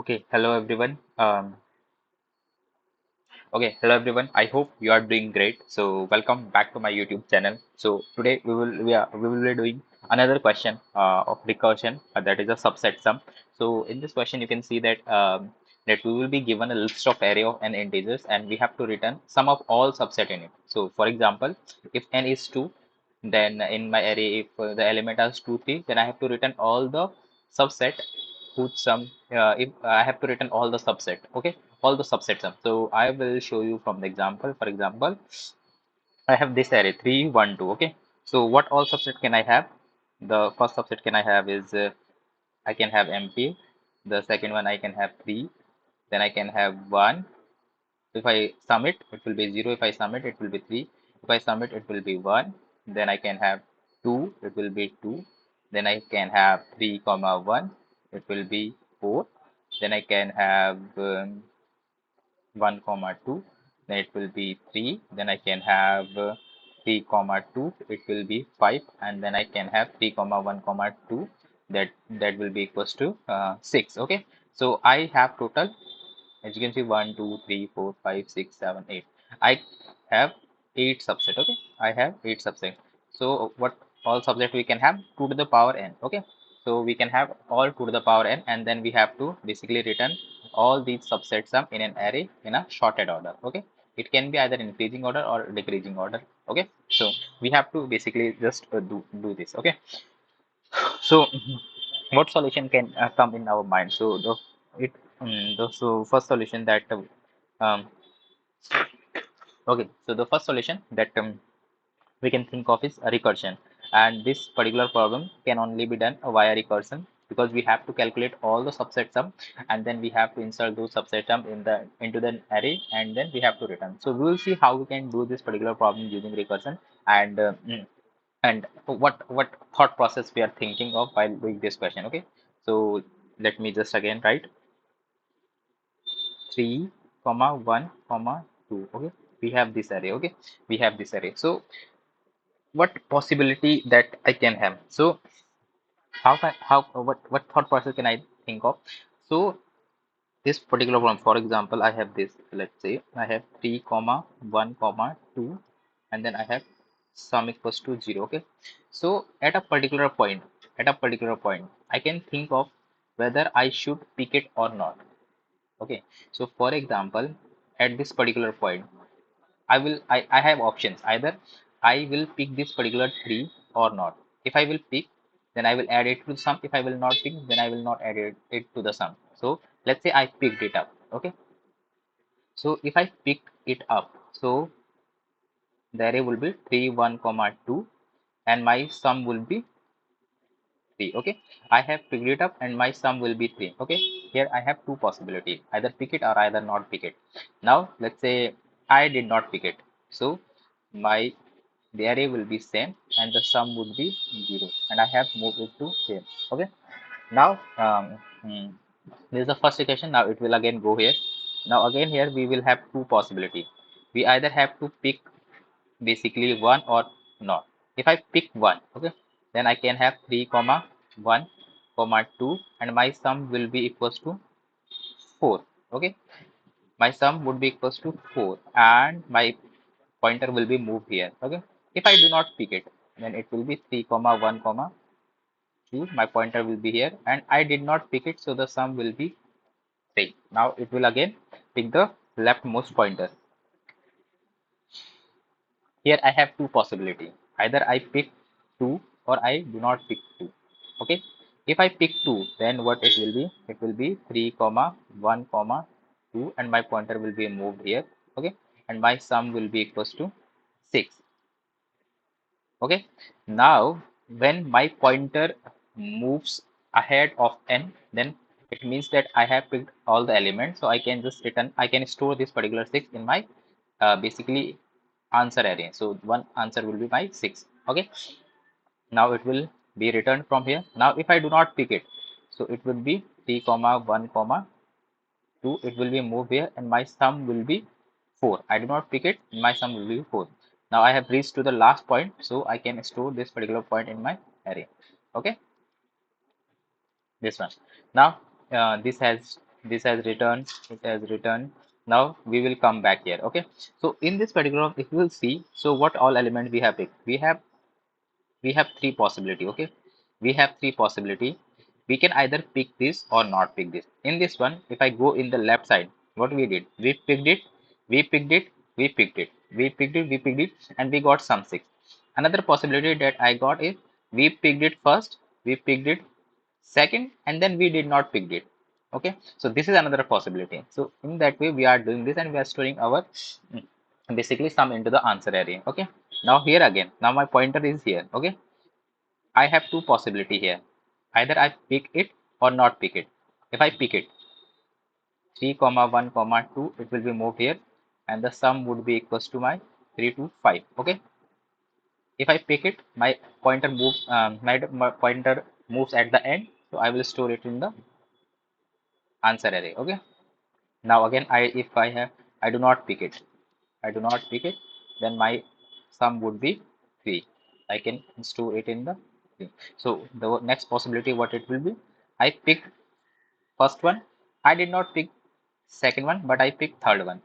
Okay, hello everyone. Hello everyone. I hope you are doing great. So welcome back to my YouTube channel. So today we will be doing another question of recursion, that is a subset sum. So in this question you can see that we will be given a list of array of n integers and we have to return sum of all subset in it. So for example, if n is 2, then in my array if the element has 2 3, then I have to return all the subset whose sum if I have to return all the subset. Okay, all the subsets up. So I will show you from the example. For example, I have this array 3, 1, 2. Okay. So what all subset can I have? The first subset can I have is I can have empty. The second one I can have 3. Then I can have 1. If I sum it, it will be 0. If I sum it, it will be 3. If I sum it, it will be 1. Then I can have 2. It will be 2. Then I can have 3 comma 1. It will be 4. Then I can have 1 comma 2, then it will be 3, then I can have 3 comma 2, it will be 5, and then I can have 3 comma 1 comma 2, that will be equals to 6. Okay, so I have total, as you can see, 1 2 3 4 5 6 7 8. I have 8 subset. Okay, I have 8 subset. So what all subset we can have? 2 to the power n. Okay, so we can have all 2 to the power n, and then we have to basically return all these subsets sum in an array in a sorted order. Okay, it can be either increasing order or decreasing order. Okay, so we have to basically just do this. Okay, so what solution can come in our mind? So it so first solution that um, okay, so the first solution that we can think of is a recursion, and this particular problem can only be done via recursion, because we have to calculate all the subset sum, and then we have to insert those subset sum into the array, and then we have to return. So we will see how we can do this particular problem using recursion, and and what thought process we are thinking of while doing this question. Okay, so let me just again write 3 comma 1 comma 2. Okay, we have this array. Okay, we have this array. So what possibility that I can have? So what thought process can I think of? So this particular problem, for example, I have this, let's say I have 3 comma 1 comma 2, and then I have sum equals to 0. Okay, so at a particular point I can think of whether I should pick it or not. Okay, so for example, at this particular point I have options. Either I will pick this particular tree or not. If I will pick, then I will add it to the sum. If I will not pick, then I will not add it to the sum. So let's say I picked it up. Okay. So if I pick it up, so the array will be 3 1 comma 2, and my sum will be 3. Okay, I have picked it up and my sum will be 3. Okay, here I have two possibilities, either pick it or either not pick it. Now let's say I did not pick it, so my the array will be same and the sum would be 0, and I have moved it to here. Okay, now this is the first equation. Now it will again go here. Now again here we will have two possibility. We either have to pick basically one or not. If I pick one, okay, then I can have 3 comma 1 comma 2, and my sum will be equals to 4. Okay, my sum would be equals to 4, and my pointer will be moved here. Okay, if I do not pick it, then it will be 3 comma 1 comma 2, my pointer will be here, and I did not pick it, so the sum will be 3. Now it will again pick the leftmost pointer. Here I have two possibility. Either I pick 2 or I do not pick 2. Okay. If I pick 2, then what it will be? It will be 3 comma 1 comma 2, and my pointer will be moved here. Okay. And my sum will be equals to 6. Okay. Now when my pointer moves ahead of n, then it means that I have picked all the elements. So I can just return, I can store this particular 6 in my basically answer array. So one answer will be my 6. Okay, now it will be returned from here. Now if I do not pick it, so it will be 3 comma 1 comma 2, it will be moved here, and my sum will be 4. I do not pick it, my sum will be 4. Now I have reached to the last point, so I can store this particular point in my array. Okay, this one. Now this has this has returned, it has returned. Now we will come back here. Okay, so in this particular, if you will see, so what all elements we have picked, we have three possibility. Okay, we have three possibility. We can either pick this or not pick this. In this one, if I go in the left side, what we did, we picked it, we picked it, we picked it, we picked it, we picked it, and we got some six. Another possibility that I got is we picked it first, we picked it second, and then we did not pick it. Okay, so this is another possibility. So in that way we are doing this, and we are storing our basically sum into the answer array. Okay, now here again, now my pointer is here. Okay, I have two possibility here. Either I pick it or not pick it. If I pick it, 3 comma 1 comma 2, it will be moved here, and the sum would be equals to my 3 to 5. Okay, if I pick it, my pointer moves, my pointer moves at the end, so I will store it in the answer array. Okay, now again, if I have, I do not pick it, I do not pick it, then my sum would be 3. I can store it in the 3. So the next possibility what it will be, I pick first one, I did not pick second one, but I picked third one.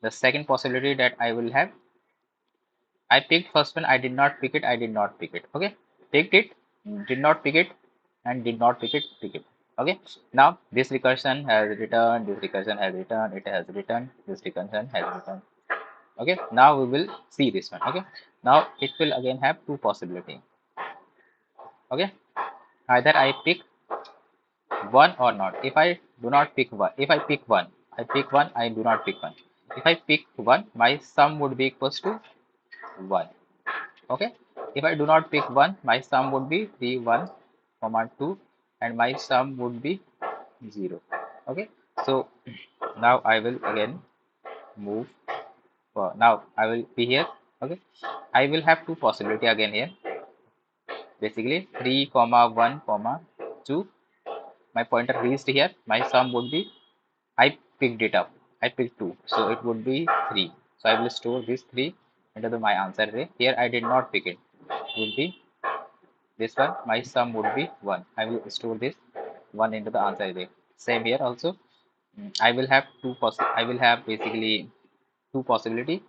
The second possibility that I will have, I picked first one, I did not pick it, I did not pick it. Okay, picked it, did not pick it, and did not pick it, pick it. Okay, now this recursion has returned, this recursion has returned, it has returned, this recursion has returned. Okay, now we will see this one. Okay, now it will again have two possibility. Okay, either I pick one or not. If I do not pick one, if I pick one, I pick one, I do not pick one. If I pick one, my sum would be equals to 1. Okay, if I do not pick one, my sum would be 3 1 comma 2, and my sum would be 0. Okay, so now I will again move now I will be here. Okay, I will have two possibility again here, basically 3 comma 1 comma 2. My pointer reached here, my sum would be, I picked it up, I picked 2, so it would be 3. So I will store this 3 into my answer array. Here I did not pick it, it would be this one, my sum would be 1. I will store this 1 into the answer array. Same here also. I will have I will have basically two possibility.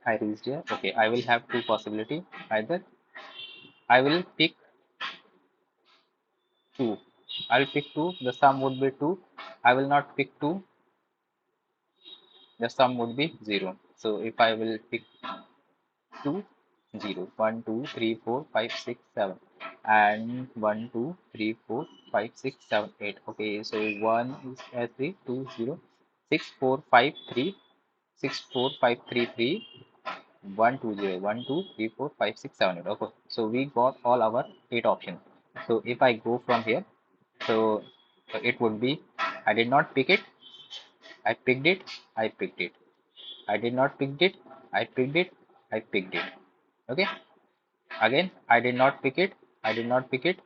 I reached here. Okay, I will have two possibility. Either I will pick 2. I'll pick 2. The sum would be 2. I will not pick 2. The sum would be 0. So if I will pick 2, 0. 1, 2, 3, 4, 5, 6, 7. And 1, 2, 3, 4, 5, 6, 7, 8. Okay, so 1 is 3, 2, 0. 6, 4, 5, 3. 6, 4, 5, 3, 3. 1 2 0 1 2 3 4 5 6 7 8. Okay, so we got all our 8 options. So if I go from here, so it would be, I did not pick it, I picked it, I picked it, I did not pick it, I picked it, I picked it. Okay, again, I did not pick it, I did not pick it,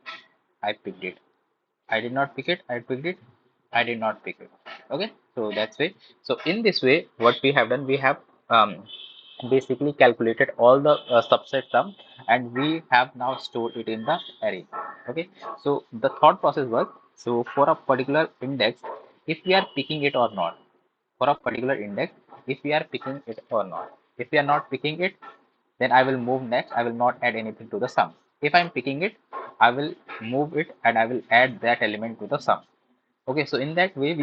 I picked it, I did not pick it, I picked it, I did not pick it. Okay, so that's way. So in this way, what we have done, we have basically calculated all the subset sum, and we have now stored it in the array. Okay, so the thought process was, so for a particular index, if we are picking it or not, for a particular index, if we are picking it or not, if we are not picking it, then I will move next, I will not add anything to the sum. If I'm picking it, I will move it and I will add that element to the sum. Okay, so in that way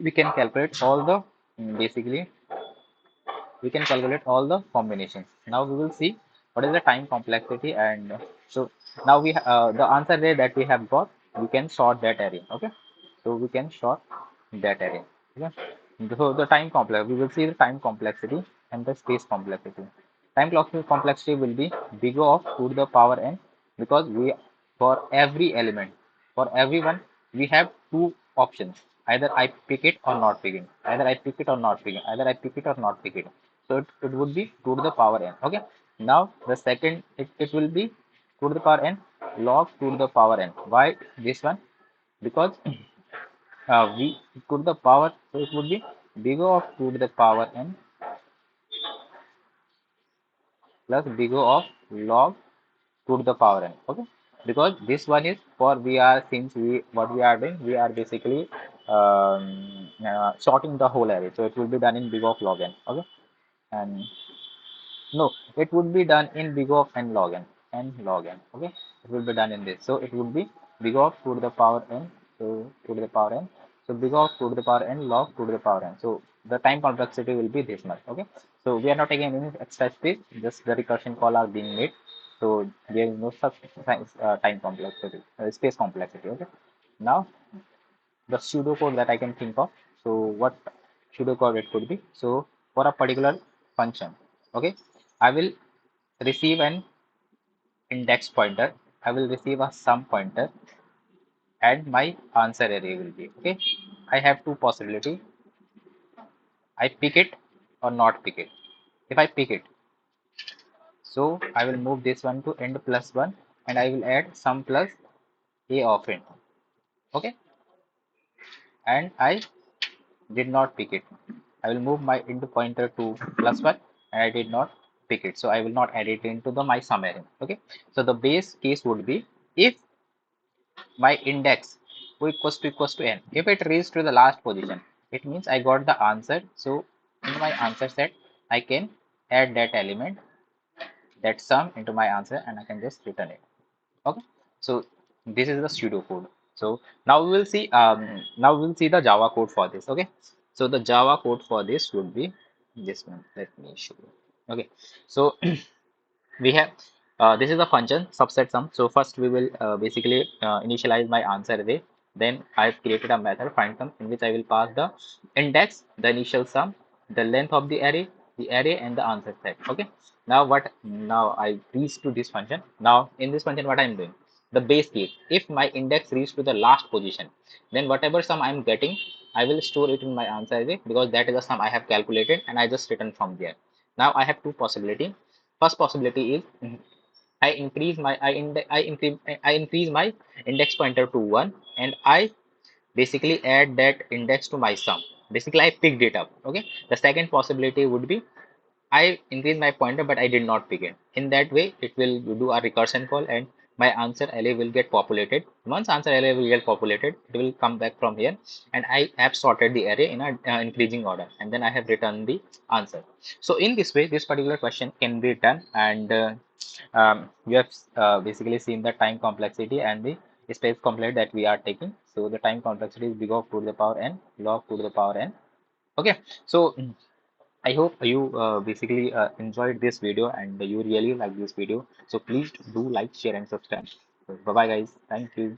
we can calculate all the basically we can calculate all the combinations. Now we will see what is the time complexity, and so now the answer array that we have got, we can sort that array. Okay, so we can sort that array. Okay, so the time complex, we will see the time complexity and the space complexity. Time complexity will be big of 2 to the power n, because we, for every element, for everyone, we have two options. Either I pick it or not pick it. Either I pick it or not pick it. Either I pick it or not pick it. So it would be 2 to the power n. Okay. Now the second, it will be 2 to the power n log 2 to the power n. Why this one? Because we 2 to the power, so it would be big of 2 to the power n plus big of log 2 to the power n. Okay. because this one is for we are since we what we are doing, we are basically sorting the whole array, so it will be done in big of log n. Okay, and no, it would be done in big of n log n, n log n. Okay, it will be done in this. So it would be big of 2 to the power n, so 2 to the power n. So big of 2 to the power n log 2 to the power n. So the time complexity will be this much. Okay, so we are not taking any extra space, just the recursion call are being made. So there is no such time complexity, space complexity. Okay, now the pseudocode that I can think of. So what pseudocode it could be? So for a particular function, okay, I will receive an index pointer, I will receive a sum pointer, and my answer array will be okay. I have two possibility. I pick it or not pick it. If I pick it, so I will move this one to end plus one, and I will add sum plus a of it. Okay, and I did not pick it. I will move my into pointer to plus one, and I did not pick it. So I will not add it into the my sum array. Okay. So the base case would be if my index equals to n. If it reaches to the last position, it means I got the answer. So in my answer set, I can add that element, that sum into my answer, and I can just return it. Okay, so this is the pseudo code. So now we will see the Java code for this. Okay, so the Java code for this would be this one. Let me show you. Okay, so we have this is a function subset sum. So first we will basically initialize my answer array. Then I've created a method find sum in which I will pass the index, the initial sum, the length of the array, and the answer set. Okay, now I reach to this function. Now in this function what I'm doing, the base case, if my index reach to the last position, then whatever sum I'm getting, I will store it in my answer array, because that is the sum I have calculated and I just return from there. Now I have two possibility. First possibility is I increase my index pointer to 1, and I basically add that index to my sum. Basically I picked it up. Okay, the second possibility would be I increase my pointer but I did not pick it. In that way, it will do a recursion call and my answer array will get populated. Once answer array will get populated, it will come back from here, and I have sorted the array in a increasing order, and then I have returned the answer. So in this way, this particular question can be done, and you have basically seen the time complexity and the space complexity that we are taking. So the time complexity is big of 2 to the power n log 2 to the power n. Okay, so I hope you basically enjoyed this video and you really like this video. So please do like, share, and subscribe. So bye bye, guys. Thank you.